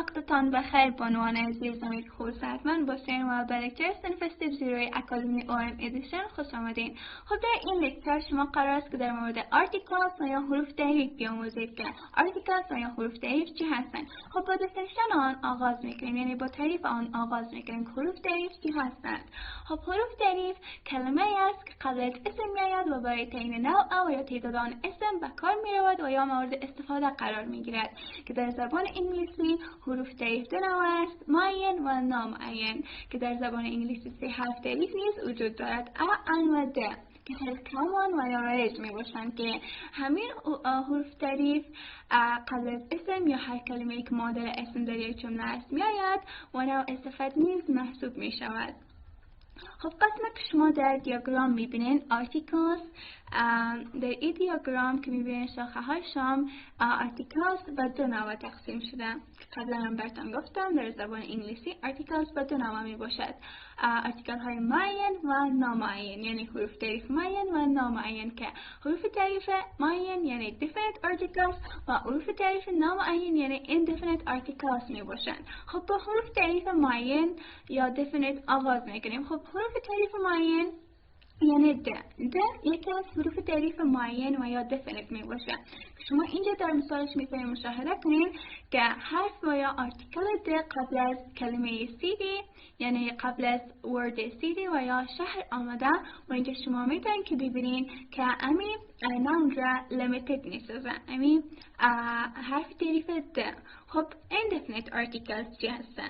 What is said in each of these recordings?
وقتتان بخیر بانوان عزیز. امید خورسندمند باشین و به لکچر صنف استپ اکادمی OM ادیشن خوش آمدین. خب در این لکچر شما قرار است که در مورد آرتیکلز یا حروف تعریف بیاموزید که آرتیکلز یا حروف تعریف چی هستند. خب با دفینیشن آن آغاز میکنیم، یعنی با تعریف آن آغاز میکنیم. حروف تعریف چی هستند؟ خب حروف تعریف کلمه است که قبل از اسم میآید و برای تعیین نوع و یا تعداد آن اسم به کار میرود و یا مورد استفاده قرار میگیرد که در زبان انگلیسی حروف تعریف دو نوع است، معین و نامعین، که در زبان انگلیسی 3 حرف تعریف نیز وجود دارد، ا، ان و د که خیلی کامان و یا رایج می باشند که همین حروف تعریف قبل از اسم یا هر کلمه که مادر اسم در یک جمله است می آید و نوع استفاده نیز محسوب می شود. خب قسمت که شما در دیاگرام میبینین articles، در این دیاگرام که میبینین شاخه های شام articles به دو نوع تقسیم شده. قبلا هم براتون گفتم در زبان انگلیسی articles به دو نوع میباشد، article های معین و نامعین، یعنی حروف تعریف معین و نامعین، که حروف تعریف معین یعنی definite articles و حروف تعریف نامعین یعنی indefinite articles میباشند. خب با حروف تعریف معین یا definite آغاز میکنیم. خب حروف تعریف معین یعنی د یکی از حروف تعریف معین و یا definite می باشه. شما اینجا در مثالش میتونید مشاهده کنید که حرف و یا آرتیکل د قبل از کلمه سیدی، یعنی قبل از ورد سیدی و یا شهر آمده و اینجا شما میتونید که ببینید که امی نام را limited نیسازه، امی حرف تعریف د. خب indefinite articles چی هستن؟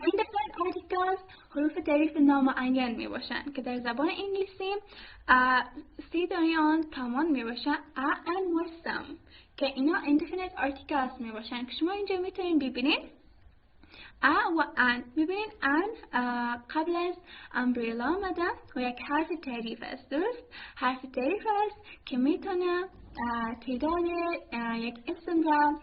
indefinite articles حروف تعریف نامعین می باشند که در زبان انگلیسی صدای آن کمان می باشند ا، ان و سم، که اینا indefinite articles می باشند که شما اینجا میتونید ببینید ا و ان. ببینید ان قبل از umbrella آمده و یک حرف تعریف است. درست؟ حرف تعریف است که میتونه تعداد یک اسم را،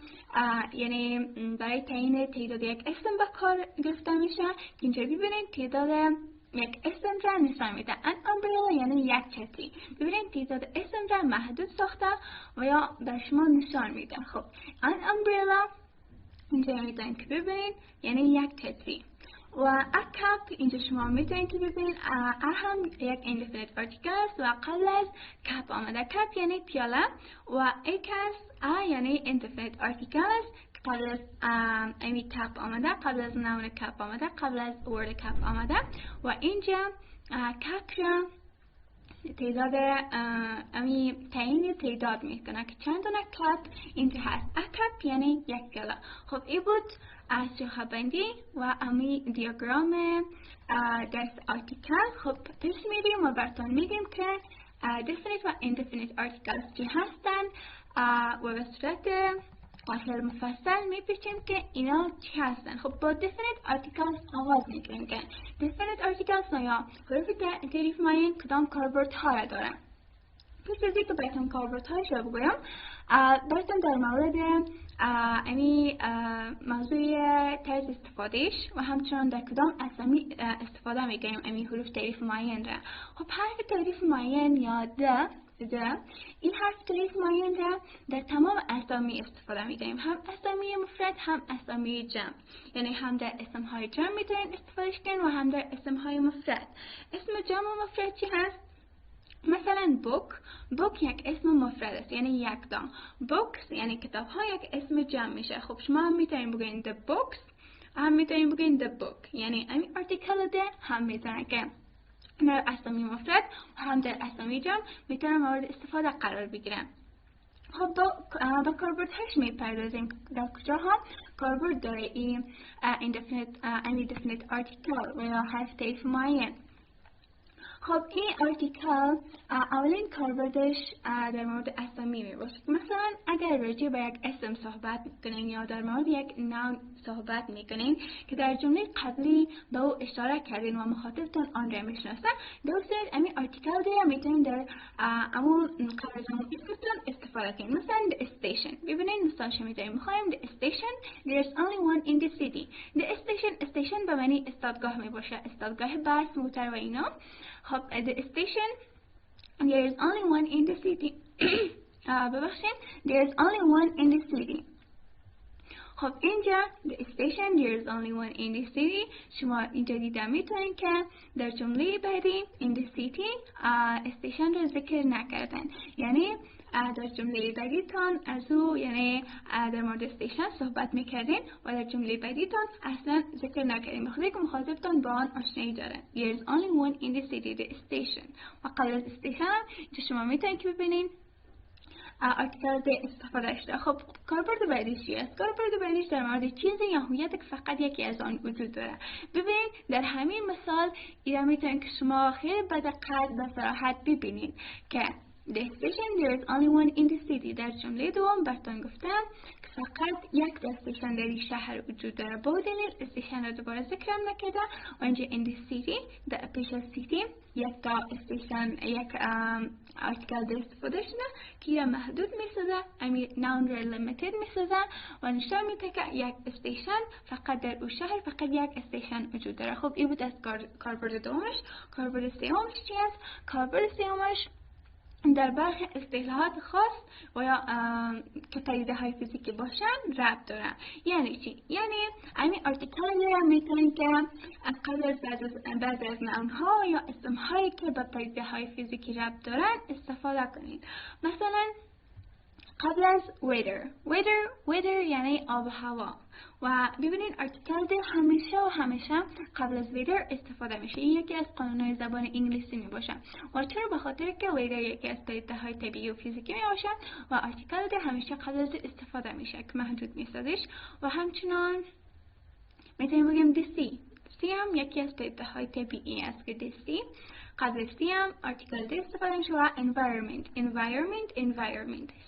یعنی برای تعیین تعداد یک اسم به کار گرفته میشه که اینجا ببینید تعداد یک اسم را نشان میده. ان umbrella یعنی یک چتری. ببینید تعداد اسم را محدود ساخته و یا در شما نشان میده. خب ان umbrella اینجا میتونید که ببینید یعنی یک چتری. و اکپ اینجا شما میتونید که ببینید هم یک indefinite article است و قبل از کپ آمده. کپ یعنی پیاله و اکس یعنی indefinite article است که قبل از امی کپ آمده، قبل از نون کپ آمده، قبل از ورد کپ آمده. و اینجا کپ را تعداد امی تعیین تعداد میکنه که چند دونه کپ اینجا هست. اکپ یعنی یک گله. خب این بود از شاخه بندی و امی دیاگرام درس آرتیکل. خب پیش میریم و براتون میگیم که definite و indefinite articles چی هستن و به صورت خیلی مفصل میپیچیم که اینا چی هستن. خب با definite articles آغاز میکنیم که definite articles یا حروف تعریف معین کدام کاربردها را دارن. پیش از اینکه براتون کاربردهایش را بگویم، براتون در مورد امی موضوع طرز استفادهش و همچنان در کدام اسامی استفاده میکنیم امی حروف تعریف معین را. خب حرف تعریف معین یا د این حرف تعریف معین را در تمام اسامی استفاده میکنیم، هم اسامی مفرد هم اسامی جمع، یعنی هم در اسم های جمع میتونید استفاده کنید و هم در اسم های مفرد. اسم جمع و مفرد چی هست؟ مثلا بوک یک اسم مفرد است، یعنی یک دام. بوکس یعنی کتاب ها یک اسم جمع میشه. خب شما هم میتونید بگین the books، هم میتونید بگین the book، یعنی امی آرتیکل ده هم میتونه که در اسامی مفرد و هم در اسامی جمع میتونه مورد استفاده قرار بگیره. خب با کاربردهاش میپردازیم. در کجاها کاربرد داره این indefinite article و یا حرف تعریف معین. خب این آرتیکل اولین کاربردش در مورد اسامی می باشه. مثلا اگر راجع به یک اسم صحبت میکنین یا در مورد یک نام صحبت میکنین که در جمله قبلی به او اشاره کردین و مخاطبتون آن را میشناسن، دوستان امی آرتیکل دیگه میتونین در امون قبل از اسمتون استفاده کنین. مثلا the station. ببینین مثالش میتونین میخوایم the station there is only one in the city. the station به معنی استادگاه می باشه، استادگاه بس، موتر و اینا. خب the station there is only one in the city. ببخشید there is only one in the city. خب اینجا the station there is only one in the city. شما اینجا دیده میتونید که در جمله بعدی in the city استیشن رو ذکر نکردن، یعنی در جمله بعدیتان از او یعنی در مورد استیشن صحبت میکردین و در جمله بعدیتان اصلا ذکر نکردین، بخاطر که مخاطبتان با آن آشنایی دارن. There is only one in the city, the station. و قبل از استیشن اینجا شما میتونید که ببینین آرتیکل د استفاده شده. خب کاربرد بعدیش چیه؟ کاربرد بعدیش در مورد چیزی یا هویتی که فقط یکی از آن وجود داره. ببینید در همین مثال اینا میتونید که شما خیلی بدقت و صراحت ببینید که the station there is only one in the city. در جمله دوم براتون گفتم که فقط یک استیشن در این شهر وجود داره، با دلیل استیشن رو دوباره ذکرم نکرده و اینجا in the city در پیش city یک تا استیشن یک آرتیکل در استفاده شده که یا محدود میسازه، امی noun رو limited میسازه و نشان میده که یک استیشن فقط در اون شهر فقط یک استیشن وجود داره. خب این بود از کاربرد دومش. کاربرد سومش چی است؟ کاربرد سومش در برخی اصطلاحات خاص و یا که پدیده های فیزیکی باشن ربط دارن. یعنی چی؟ یعنی همین آرتیکل رو میتونید که قبل از بعضی از نام‌ها یا اسم‌هایی که به پدیده های فیزیکی ربط دارن استفاده کنید. مثلا قبل از weather یعنی آب و هوا و ببینید آرتیکل ده همیشه قبل از weather استفاده میشه. این یکی از قانونهای زبان انگلیسی می باشه و چرا؟ به خاطر که weather یکی از پدیده های طبیعی و فیزیکی می باشه و آرتیکل ده همیشه قبل از استفاده میشه که محدود میسازش. و همچنان میتونیم بگیم the sea هم یکی از پدیده های طبیعی است که the sea قبل سی هم آرتیکل ده استفاده میشه و environment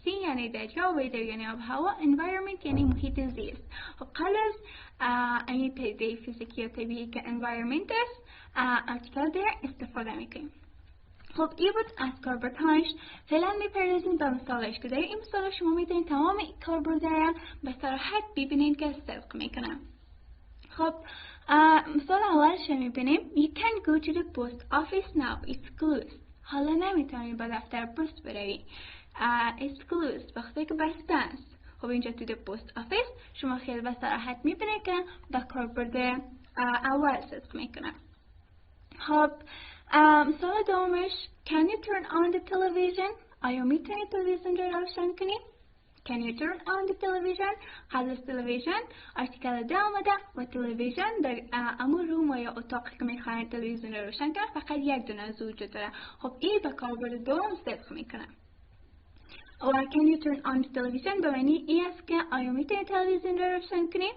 سی یعنی دریا، weather یعنی آب هوا، environment یعنی محیط زیست. خب قبل از این پدیده فیزیکی یا طبیعی که environment است آرتیکل ده استفاده میکنیم. خب این بود از کاربردهایش. فعلا میپردازیم به مثالش که در این مثال شما میتونید تمام این کاربرده را به صراحت ببینید که صدق میکنم. خب مثال اولش میبینیم You can go to the post office now, it's closed. حالا نمیتونید به دفتر پست بروی. It's closed وقتی که بسته است. خب اینجا تو the post office شما خیلی به صراحت میبینید که به کاربرد اول صدق میکنه. خب مثال دومش Can you turn on the television؟ آیا میتونید تلویزیون رو روشن کنید؟ Can you turn on the television؟ قبل از تلویزیون آرتیکل ده آمده و تلویزیون در امور روم یا اتاقی که میخواین تلویزیون رو روشن کنن فقط یک دونه از وجود داره. خب این به کاربرد دوم صدق میکنه. و Can you turn on the television به معنی این است که آیا میتونید تلویزیون رو روشن کنید؟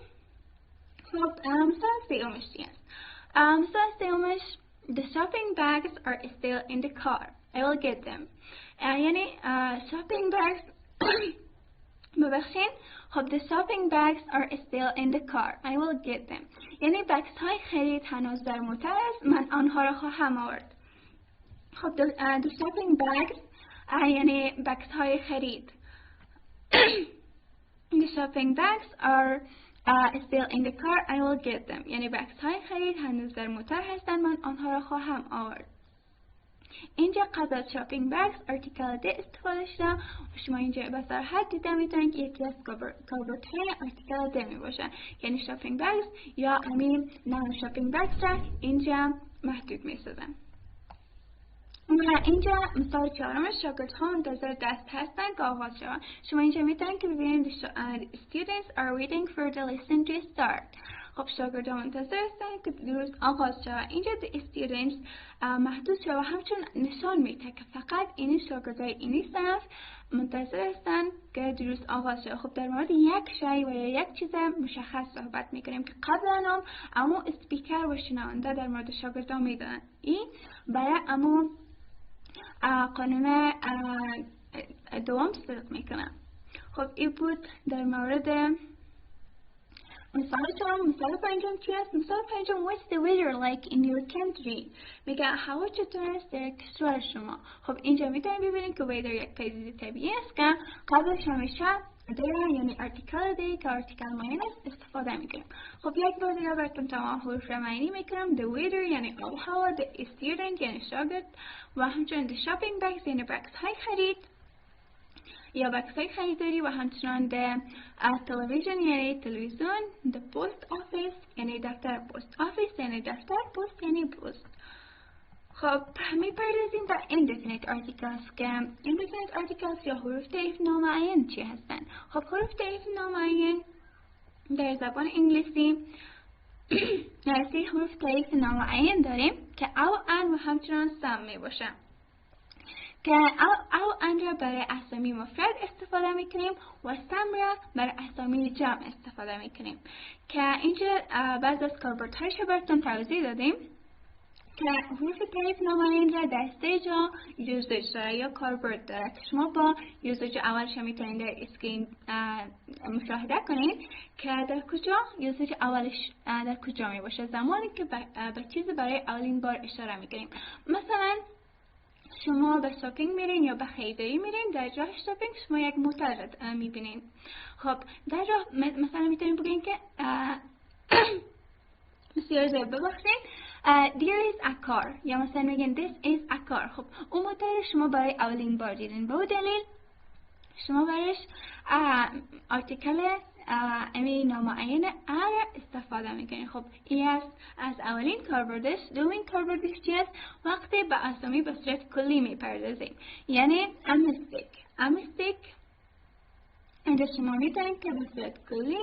خب مثال سومش چی است؟ مثال سومش The shopping bags are still in the car. I will get them. یعنی shopping bags ببخشید. خب the shopping bags are still in the car. I will get them. یعنی بکس های خرید هنوز در موتور است، من آنها را خواهم آورد. خب the shopping bags یعنی بکس های خرید. The shopping bags are still in the car. I will get them. یعنی بکس های خرید هنوز در موتور هستند، من آنها را خواهم آورد. اینجا قبل از شاپینگ بگز آرتیکل ده استفاده شده و شما اینجا به صراحت دیده میتونید که یکی از کاربردهای آرتیکل ده می باشه، یعنی شاپینگ بگز یا همین نام شاپینگ بگز را اینجا محدود می سازن. و اینجا مثال چهارمش شاگردها منتظر دست هستن که آغاز شود. شما اینجا میتونید که ببینید students are waiting for the lesson to start. خب شاگردها منتظر هستن که درست آغاز شود. اینجا the students محدود شود، همچون نشان میده که فقط این شاگردهای این صنف منتظر هستن که درست آغاز شود. خب در مورد یک شی و یک چیز مشخص صحبت میکنیم که قبلا هم اما اسپیکر و شنونده در مورد شاگردها میدونن. این برای اما قانون دوم صدق میکنه. خب این بود در مورد مثال چهارم. مثال پنجم چی است؟ مثال پنجم What's the weather like in your country؟ میگه هوا چطور است در کشور شما. خب اینجا میتونید ببینید که weather یک پدیده طبیعی است که قبلش همیشه داره یعنی آرتیکل ده که آرتیکل معین است استفاده میکنیم. خب یک بار دیگه براتون تمام حروف را معنی میکنم. The weather یعنی آب و هوا، the student یعنی شاگرد و همچنین the shopping bags یعنی بکس های خرید یا بکس‌های خریداری و همچنان the television یعنی تلویزیون، the post office یعنی دفتر post office یعنی دفتر، post یعنی پست. خب میپردازیم به indefinite articles که indefinite articles یا حروف تعریف نامعین چی هستن؟ خب حروف تعریف نامعین در زبان انگلیسی نرسی حروف تعریف نامعین داریم که او ان و همچنان سم می باشه که او ان را برای اسامی مفرد استفاده می کنیم و سم را برای اسامی جمع استفاده می کنیم که اینجا بعض از کاربردهایش براتون توضیح دادیم که حروف تعریف نامعین را در سه جا یوزج داره یا کاربرد داره که شما با یوزج اولش میتونید در اسکرین مشاهده کنید که در کجا یوزج اولش در کجا می باشه. زمانی که به چیز برای اولین بار اشاره میکنیم، مثلا شما به شاپینگ میرین یا به خریداری میرین، در راه شاپینگ شما یک موتور میبینین. خب در راه مثلا میتونید بگین که بسیار زیاد ببخشید there is a car یا مثلا میگن this is a car. خب اون موتور شما برای اولین بار دیدین، به اون دلیل شما برایش آرتیکل امی نامعین را استفاده میکنید. خب این است از اولین کاربردش. دومین کاربردش چی است؟ وقتی به اسامی به صورت کلی میپردازیم، یعنی a mistake اینجا شما میدونید که به صورت کلی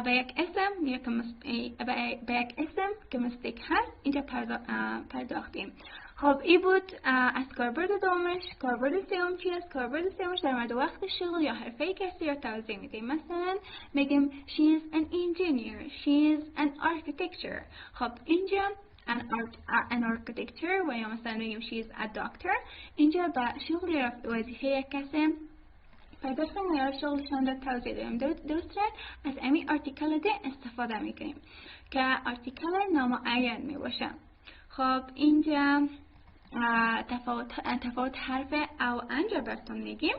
به یک اسم که مستیک هست اینجا پرداختیم. خب این بود از کاربرد دومش. کاربرد سوم چی است؟ کاربرد سومش در مورد وقت شغل یا حرفه کسی را توضیح میدیم. مثلا میگیم she is an engineer, she is an architecture. خب اینجا an architecture و یا مثلا میگیم she is a doctor. اینجا به شغل یا وظیفه یک کسی پرداختن یا شغلشان را توضیح دادیم. درست از امی آرتیکل ده استفاده میکنیم که آرتیکل نامعین می باشه. خب اینجا تفاوت حرف او ان را براتون میگیم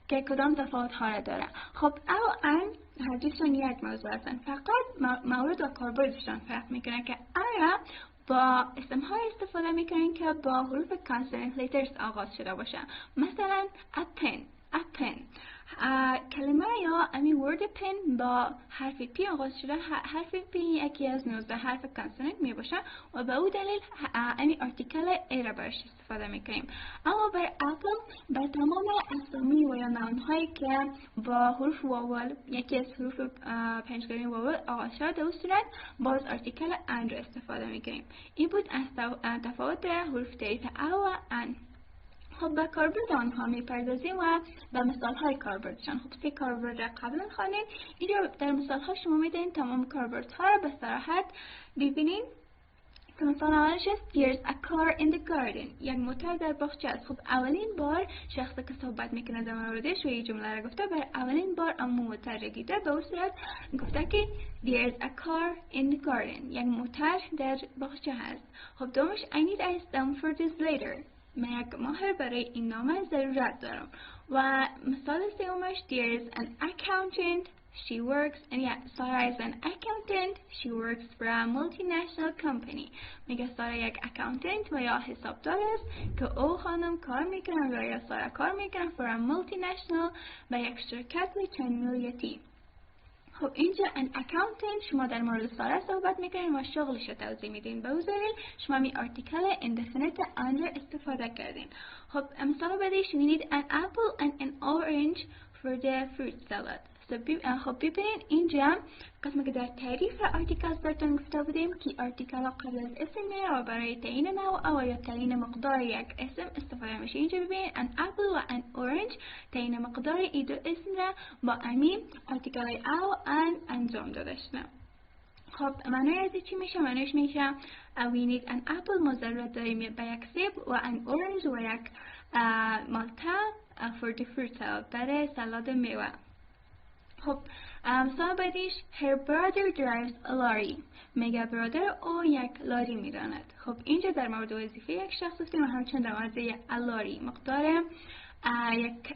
که کدام تفاوت ها را داره. خب او ان هر دوشون یک موضوع هستن، فقط مورد و کاربردشان فرق میکنه که آیا با اسم های استفاده میکنن که با حروف consonant letters آغاز شده باشه. مثلا a pen کلمه یا امی ورد پن با حرف پی آغاز شده. حرف پی یکی از 19 حرف کانسوننت می باشه و به او دلیل امی آرتیکل ای را برش استفاده می کنیم. اما بر اپل بر تمام اسامی و یا نامهایی که با حروف واول یکی از حروف پنجگانه واول آغاز شده، در صورت باز آرتیکل ان را استفاده می کنیم. این بود از تفاوت حروف تعریف او و ان. خب به کاربرد آنها میپردازیم و به مثال های کاربردشان. خب سه کاربرد را قبلا خوانیم. اینجا در مثال ها شما میدونید تمام کاربرد ها را به صراحت ببینید که مثال اولش است there's a car in the garden، یک موتور در باغچه است. خب اولین بار شخصی که صحبت میکنه در موردش و این جمله را گفته برای اولین بار اما موتور را دیده، به اون صورت گفته که there's a car in the garden، یک موتور در باغچه هست. خب دومش I need a stamp for this letter، من یک مهر برای این نامه ضرورت دارم. و مثال سومش there is an accountant, she works and Sarah is an accountant, she works for a multinational company. میگه سارا یک اکاونتنت و یا حسابدار است که او خانم کار میکنه و یا سارا کار میکنه for a multinational و یک شرکت چند ملیتی. خب اینجا an accountant شما در مورد سارا صحبت میکنین و شغلش رو توضیح میدین، به وزارل شما می آرتیکل indefinite آن را استفاده کردین. خب مثال بعدیش we need an apple and an orange for the fruit salad. خب ببینید اینجا قسمی که در تعریف آرتیکلز براتون گفته بودیم که آرتیکل قبل از اسم میره و برای تعیین نوع او یا تعیین مقدار یک اسم استفاده میشه. اینجا ببینید an apple و an orange تعیین مقدار این دو اسم را با امی آرتیکل او ان انجام داده شده. خب معنی از چی میشه؟ معنیش میشه we need an apple مضارع داریم به یک سیب و an orange و یک مالتا for the fruit salad برای سالاد میوه. خب مثال بعدیش her brother drives a lorry، میگه برادر او یک لاری میراند. خب اینجا در مورد وظیفه یک شخص هستیم و همچنین در مورد یک لاری مقدار یک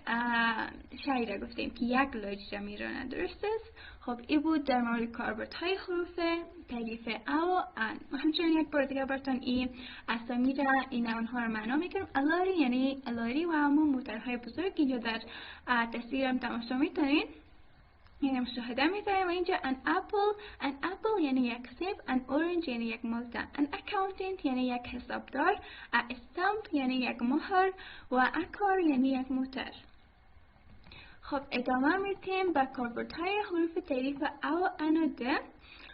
شعری را گفتیم که یک لجه میرانه، درست است؟ خب این بود در مورد کاربردهای حروف تعریف او و ان. و همچنین یک بار دیگه براتون این اسامی را، این نوانها را معنا میکنم. الاری یعنی الاری و همون موترهای بزرگ اینجا در تصویرم تماشا میتونین، یعنی مشاهده می‌کنیم. و اینجا an apple یعنی یک سیب، an orange یعنی یک مالته، an accountant یعنی یک حسابدار، a stamp یعنی یک مهر و a car یعنی یک موتر. خب ادامه میدیم به کاربردهای حروف تعریف او ان و د.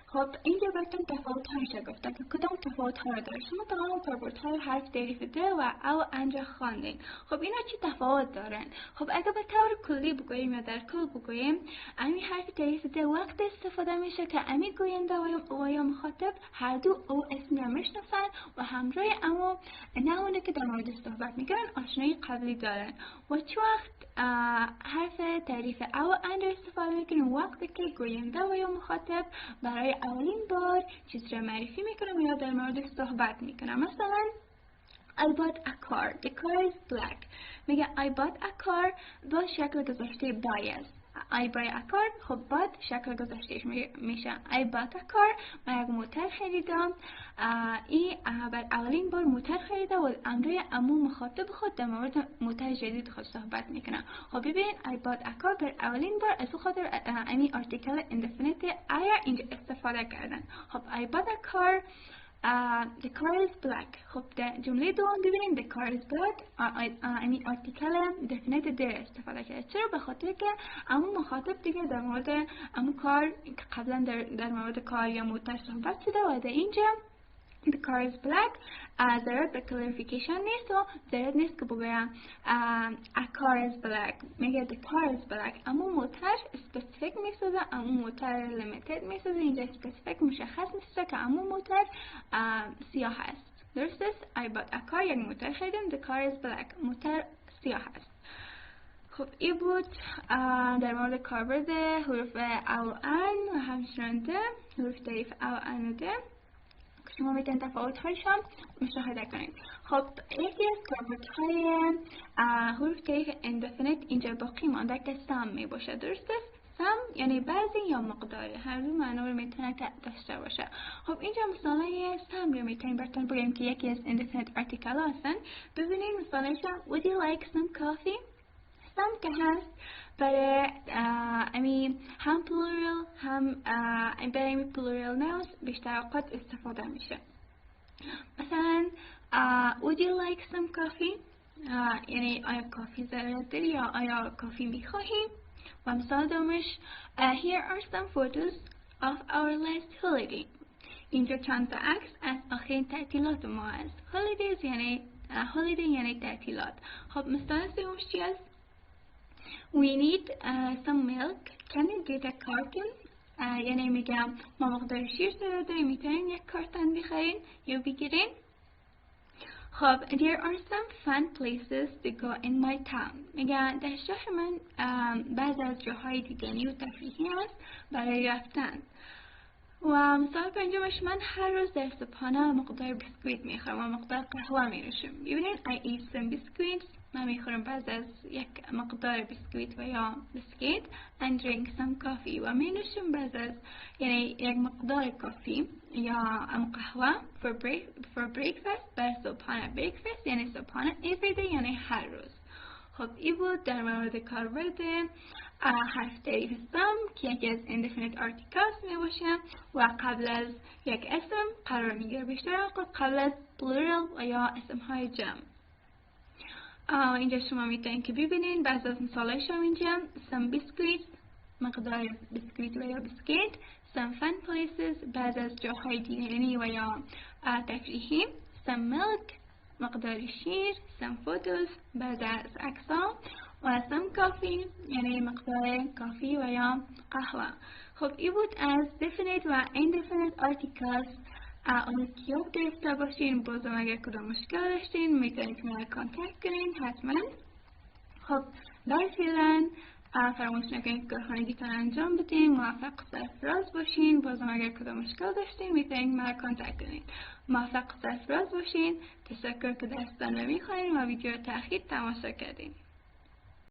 خب اینجا براتون تفاوت‌هایش گفته که کدام تفاوت‌ها را داره. شما تمام کاربردهای حرف تعریف د و او ان را خواندین. خب اینا چی تفاوت دارن؟ خب اگه به طور کلی بگوییم یا در کل بگوییم، امی حرف تعریف د وقت استفاده میشه که امی گوینده و یا مخاطب هر دو او اسم را میشناسن و همراه امو نمونه که در مورد صحبت میکنن آشنایی قبلی دارن. و چه وقت حرف تعریف او ان را استفاده میکنیم؟ وقتی که گوینده و یا مخاطب برای اولین بار چیز را معرفی میکنم یا در مورد صحبت میکنم. مثلا I bought a car. The car is black. میگه I bought a car با شکل گذشته buy است. I buy a car. خب bought شکل گذشتهش میشه I bought a car. من یک موتر خریدم. این بر اولین بار موتر خریده و امروی امو مخاطب خود در مورد موتر جدید خود صحبت میکنه. خب ببین I bought a car بر اولین بار از خاطر امی آرتیکل indefinite آیا اینجا استفاده کردن. خب I bought a car. The car is black. خب در جمله دوم ببینیم the car is black. این آرتیکل definite در استفاده کرده. چرا؟ به خاطر که امو مخاطب دیگه در مورد امو کار قبلا در مورد کار یا موتر صحبت شده و در اینجا the car is black ضرورت به کلاریفیکیشن نیست و ضرورت نیست که بگویم a car is black. میگه the car is black. اما موتر specific میسازه، اما موتر limited میسازه. اینجا specific مشخص میسازه که اما موتر سیاه است. درست است؟ I bought a car یعنی موتر خریدم. The car is black. موتر سیاه است. خب این بود در مورد کاربرد حروف او ان و همچنین حروف تعریف او ان و د. شما میتونید تفاوت‌هایشان مشاهده کنید. خب یکی از کاربردهای حروف تعریف indefinite اینجا باقی مانده که سم می باشه. درست است؟ سم یعنی بعضی یا مقداری، هر دو معنا رو میتونه داشته باشه. خب اینجا مثالای سم رو میتونیم براتون بگیم که یکی از indefinite article هستن. ببینید مثالایشون would you like some coffee؟ سم که هست برای هم plural هم برای plural nouns بیشتر اوقات استفاده میشه. مثلا would you like some coffee؟ یعنی آیا کافی ضرورت داری یا آیا کافی میخواهی؟ و مثال دومش here are some photos of our last holiday. اینجا چند تا عکس از آخرین تعطیلات ما است. holidays یعنی تعطیلات. خب مثال سومش چی است؟ We need some milk. Can you get a carton? یعنی میگم ما مقدار شیر داریم، میتونین یک کارتن بخرین یا بگیرین. خب there are some fun places to go in my town. میگم در شهر من بعض از جاهای دیدنی و تفریحی هست برای رفتن. و مثال پنجمش من هر روز در صبحانه مقدار بسکویت میخورم و مقدار قهوه می‌نوشم. ببینید I eat some biscuits. من میخورم بعض از یک مقدار بسکویت و یا بسکیت and drink some coffee و می‌نوشم بعض از یعنی یک مقدار کافی یا قهوه for breakfast بر صبحانه. breakfast یعنی صبحانه every day یعنی هر روز. خب این بود در مورد کاربرد حرف تعریف سم که یکی از indefinite articles می باشه و قبل از یک اسم قرار میگیره، بیشتر قبل از plural و یا اسم های جمع. اینجا شما میتونید که ببینید بعض از مثالایش هم اینجا some biscuits مقدار بسکویت و یا بسکیت، some fun places بعض از جاهای دیدنی و یا تفریحی، some milk مقدار شیر، some photos بعض از عکس‌ها و some coffee یعنی مقدار کافی و یا قهوه. خب این بود از definite و indefinite articles. یاد گرفته باشین. بازم اگر کدام مشکل داشتین میتونید که من کانتکت کنین حتما. خب در فعلا فراموش نکنید که کارخانگیتان انجام بدین. موفق سرفراز باشین. بازم اگر کدام مشکل داشتین میتونید من کانتکت کنین. موفق سرفراز باشین. تشکر که درستان رو میخواین و ویدیو تأخیر تماشا کردین.